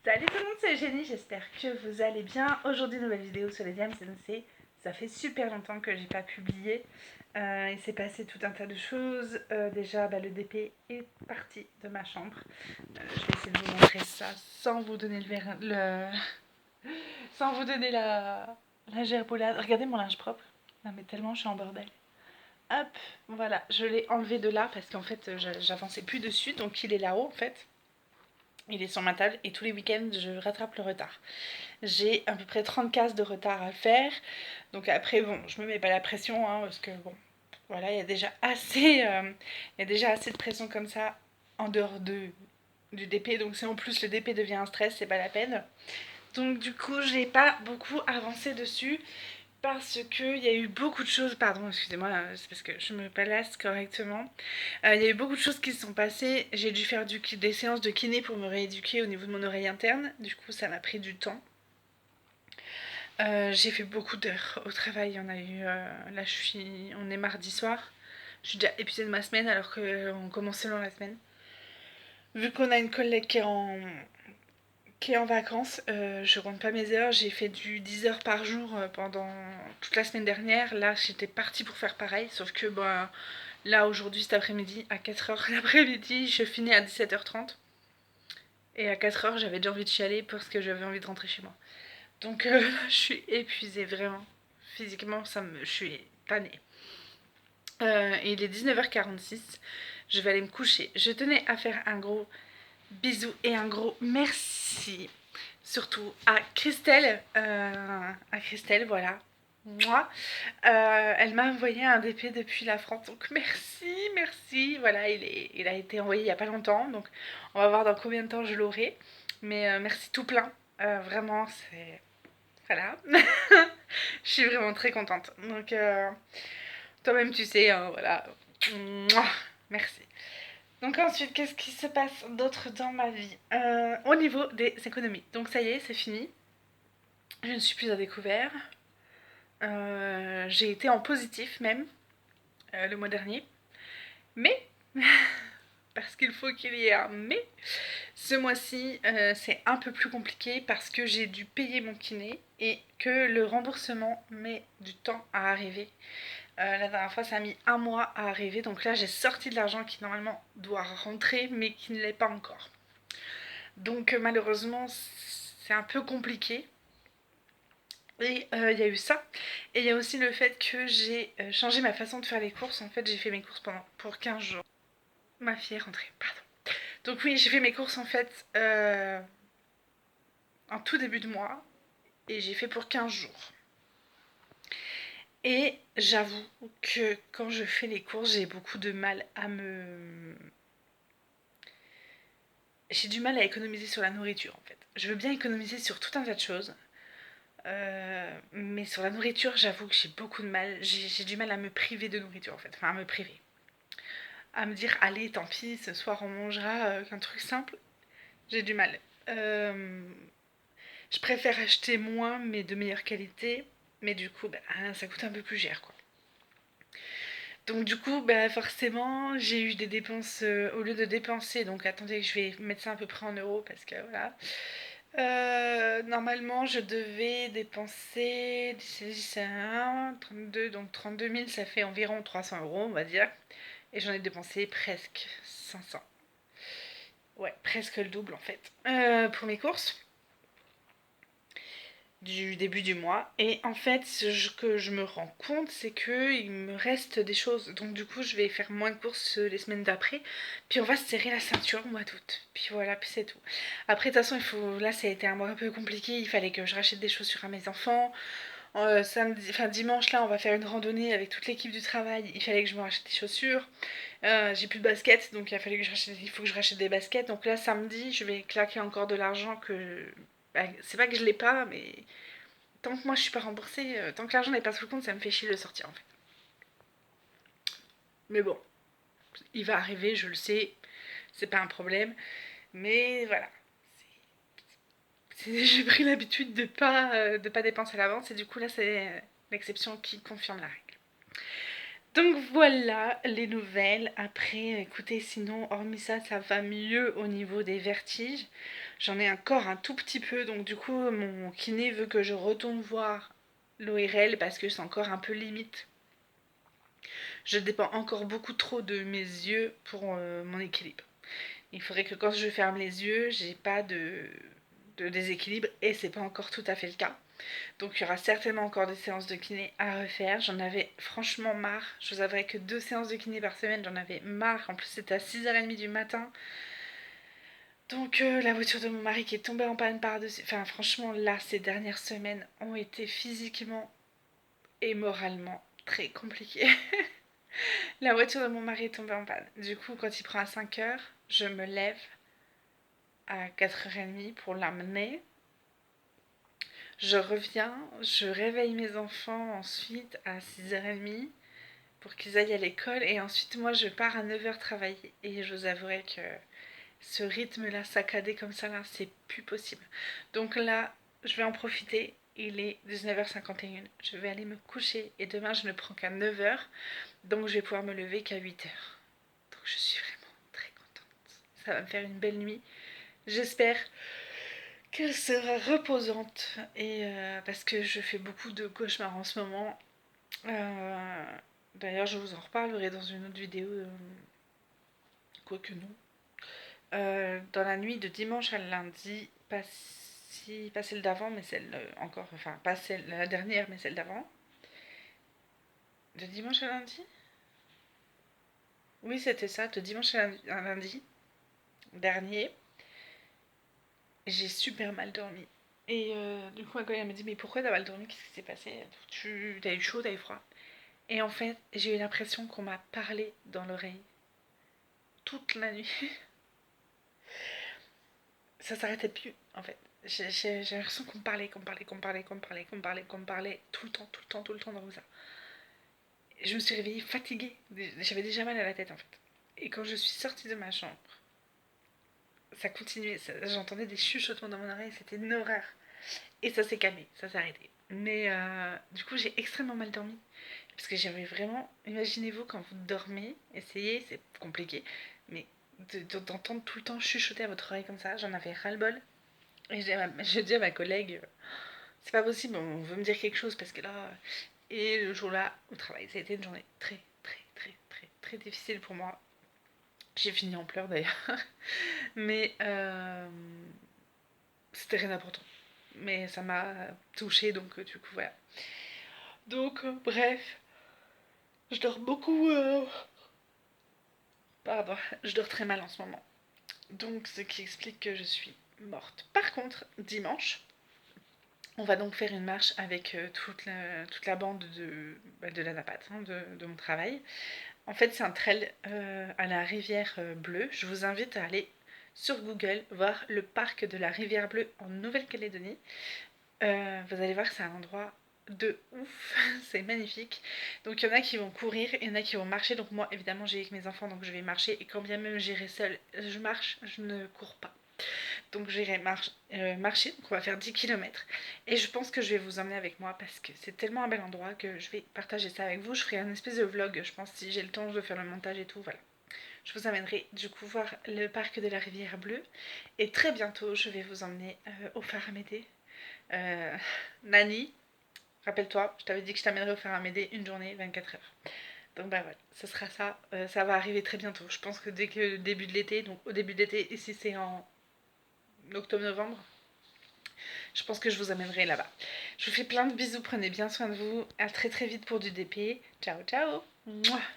Salut tout le monde, c'est Jenny, j'espère que vous allez bien. Aujourd'hui, nouvelle vidéo sur les Diams Sensei. Ça fait super longtemps que j'ai pas publié. Il s'est passé tout un tas de choses. Déjà, le DP est parti de ma chambre. Je vais essayer de vous montrer ça sans vous donner sans vous donner la gerboulade. Regardez mon linge propre. Non mais tellement je suis en bordel. Hop, voilà, je l'ai enlevé de là parce qu'en fait j'avançais plus dessus, donc il est là-haut en fait. Il est sur ma table et tous les week-ends je rattrape le retard. J'ai à peu près 30 cases de retard à faire. Donc après, bon, je me mets pas la pression, hein, parce que bon, voilà, il y a déjà assez de pression comme ça en dehors du DP. Donc si en plus le DP devient un stress, c'est pas la peine. Donc du coup, j'ai pas beaucoup avancé dessus parce qu'il y a eu beaucoup de choses, pardon, excusez-moi, c'est parce que je me place correctement. Il y a eu beaucoup de choses qui se sont passées. J'ai dû faire des séances de kiné pour me rééduquer au niveau de mon oreille interne. Du coup, ça m'a pris du temps. J'ai fait beaucoup d'heures au travail. Là, on est mardi soir. Je suis déjà épuisée de ma semaine alors qu'on commence selon la semaine. Vu qu'on a une collègue qui est en vacances, je compte pas mes heures. J'ai fait du 10 heures par jour pendant toute la semaine dernière. Là, j'étais partie pour faire pareil. Sauf que là, aujourd'hui, cet après-midi, à 4 heures l'après-midi, je finis à 17h30. Et à 4 heures, j'avais déjà envie de chialer parce que j'avais envie de rentrer chez moi. Donc je suis épuisée vraiment. Physiquement, je suis tannée. Il est 19h46. Je vais aller me coucher. Je tenais à faire un gros bisou et un gros merci. Surtout à Christelle. Voilà. Moi, elle m'a envoyé un DP depuis la France. Donc merci. Voilà, il a été envoyé il n'y a pas longtemps. Donc on va voir dans combien de temps je l'aurai. Mais merci tout plein. Vraiment, c'est... Voilà. Je suis vraiment très contente. Donc, toi-même, tu sais, hein, voilà. Mouah, merci. Donc ensuite, qu'est-ce qui se passe d'autre dans ma vie au niveau des économies. Donc ça y est, c'est fini. Je ne suis plus à découvert. J'ai été en positif même le mois dernier. Mais, parce qu'il faut qu'il y ait un mais, ce mois-ci, c'est un peu plus compliqué parce que j'ai dû payer mon kiné et que le remboursement met du temps à arriver. La dernière fois, ça a mis un mois à arriver. Donc là, j'ai sorti de l'argent qui normalement doit rentrer, mais qui ne l'est pas encore. Donc malheureusement, c'est un peu compliqué. Et il y a eu ça. Et il y a aussi le fait que j'ai changé ma façon de faire les courses. En fait, j'ai fait mes courses pour 15 jours. Ma fille est rentrée, pardon. Donc oui, j'ai fait mes courses en fait en tout début de mois. Et j'ai fait pour 15 jours. Et j'avoue que quand je fais les courses, j'ai beaucoup de mal à me... J'ai du mal à économiser sur la nourriture en fait. Je veux bien économiser sur tout un tas de choses. Mais sur la nourriture, j'avoue que j'ai beaucoup de mal. J'ai du mal à me priver de nourriture en fait. Enfin, à me priver. À me dire, allez, tant pis, ce soir on mangera qu'un truc simple. J'ai du mal. Je préfère acheter moins mais de meilleure qualité. Mais du coup, ça coûte un peu plus cher quoi. Donc du coup, forcément, j'ai eu des dépenses, au lieu de dépenser, donc attendez, je vais mettre ça à peu près en euros, parce que voilà. Normalement, je devais dépenser, 32, donc 32 000, ça fait environ 300 euros, on va dire. Et j'en ai dépensé presque 500. Ouais, presque le double en fait, pour mes courses du début du mois. Et en fait, ce que je me rends compte, c'est qu'il me reste des choses. Donc du coup, je vais faire moins de courses les semaines d'après. Puis on va se serrer la ceinture au mois d'août. Puis voilà, puis c'est tout. Après, de toute façon, là, ça a été un mois un peu compliqué. Il fallait que je rachète des chaussures à mes enfants. Dimanche, là, on va faire une randonnée avec toute l'équipe du travail. Il fallait que je me rachète des chaussures. J'ai plus de baskets, donc il faut que je rachète des baskets. Donc là, samedi, je vais claquer encore de l'argent que... c'est pas que je l'ai pas, mais tant que moi je suis pas remboursée, tant que l'argent n'est pas sous le compte, ça me fait chier de le sortir en fait. Mais bon, il va arriver, je le sais, c'est pas un problème. Mais voilà. J'ai pris l'habitude de pas dépenser à l'avance et du coup là c'est l'exception qui confirme la règle. Donc voilà les nouvelles. Après, écoutez, sinon, hormis ça, ça va mieux au niveau des vertiges. J'en ai encore un tout petit peu, donc du coup, mon kiné veut que je retourne voir l'ORL parce que c'est encore un peu limite. Je dépends encore beaucoup trop de mes yeux pour mon équilibre. Il faudrait que quand je ferme les yeux, j'ai pas de déséquilibre et c'est pas encore tout à fait le cas. Donc il y aura certainement encore des séances de kiné à refaire. J'en avais franchement marre. Je vous avouerai que 2 séances de kiné par semaine, j'en avais marre. En plus c'était à 6h30 du matin. Donc la voiture de mon mari qui est tombée en panne par-dessus. Enfin franchement là, ces dernières semaines ont été physiquement et moralement très compliquées. La voiture de mon mari est tombée en panne. Du coup quand il prend à 5h, je me lève à 4h30 pour l'amener. Je reviens, je réveille mes enfants ensuite à 6h30 pour qu'ils aillent à l'école et ensuite moi je pars à 9h travailler. Et je vous avouerai que ce rythme-là saccadé comme ça, là, c'est plus possible. Donc là, je vais en profiter. Il est 19h51. Je vais aller me coucher et demain je ne prends qu'à 9h. Donc je vais pouvoir me lever qu'à 8h. Donc je suis vraiment très contente. Ça va me faire une belle nuit. J'espère qu'elle sera reposante et parce que je fais beaucoup de cauchemars en ce moment. D'ailleurs, je vous en reparlerai dans une autre vidéo, quoique non. Dans la nuit de dimanche à lundi, pas celle d'avant, mais celle encore, enfin pas celle la dernière, mais celle d'avant. De dimanche à lundi. Oui, c'était ça, de dimanche à lundi dernier. J'ai super mal dormi. Et du coup, ma collègue m'a dit: mais pourquoi t'as mal dormi? Qu'est-ce qui s'est passé? T'as eu chaud, t'as eu froid? Et en fait, j'ai eu l'impression qu'on m'a parlé dans l'oreille toute la nuit. Ça s'arrêtait plus, en fait. J'ai l'impression qu'on me parlait, qu'on me parlait tout le temps, tout le temps, tout le temps dans ça. Et je me suis réveillée fatiguée. J'avais déjà mal à la tête, en fait. Et quand je suis sortie de ma chambre, ça continuait. J'entendais des chuchotements dans mon oreille, c'était une horreur. Et ça s'est calmé, ça s'est arrêté. Mais du coup, j'ai extrêmement mal dormi. Parce que j'avais vraiment. Imaginez-vous quand vous dormez, essayez, c'est compliqué, mais d'entendre tout le temps chuchoter à votre oreille comme ça, j'en avais ras-le-bol. Et je dis à ma collègue: c'est pas possible, on veut me dire quelque chose parce que là. Et le jour-là, au travail, ça a été une journée très, très, très, très, très difficile pour moi. J'ai fini en pleurs d'ailleurs. Mais c'était rien d'important. Mais ça m'a touchée, donc du coup, voilà. Donc, bref, je dors beaucoup. Pardon, je dors très mal en ce moment. Donc, ce qui explique que je suis morte. Par contre, dimanche, on va donc faire une marche avec toute la bande de la NAPAT, hein, de mon travail. En fait, c'est un trail à la rivière Bleue. Je vous invite à aller sur Google voir le parc de la rivière Bleue en Nouvelle-Calédonie. Vous allez voir, c'est un endroit de ouf, c'est magnifique. Donc il y en a qui vont courir, il y en a qui vont marcher. Donc moi, évidemment, j'ai avec mes enfants, donc je vais marcher. Et quand bien même j'irai seule, je marche, je ne cours pas. Donc j'irai marcher, donc on va faire 10 km. Et je pense que je vais vous emmener avec moi parce que c'est tellement un bel endroit que je vais partager ça avec vous. Je ferai un espèce de vlog, je pense, si j'ai le temps de faire le montage et tout, voilà. Je vous amènerai du coup voir le parc de la rivière Bleue. Et très bientôt, je vais vous emmener au phare Amédée. Nani, rappelle-toi, je t'avais dit que je t'amènerais au phare Amédée une journée, 24 heures. Donc bah voilà, ce sera ça. Ça va arriver très bientôt. Je pense que dès que le début de l'été, donc au début de l'été, ici c'est en octobre-novembre, je pense que je vous amènerai là-bas. Je vous fais plein de bisous, prenez bien soin de vous. À très très vite pour du DP. Ciao ciao. Mouah.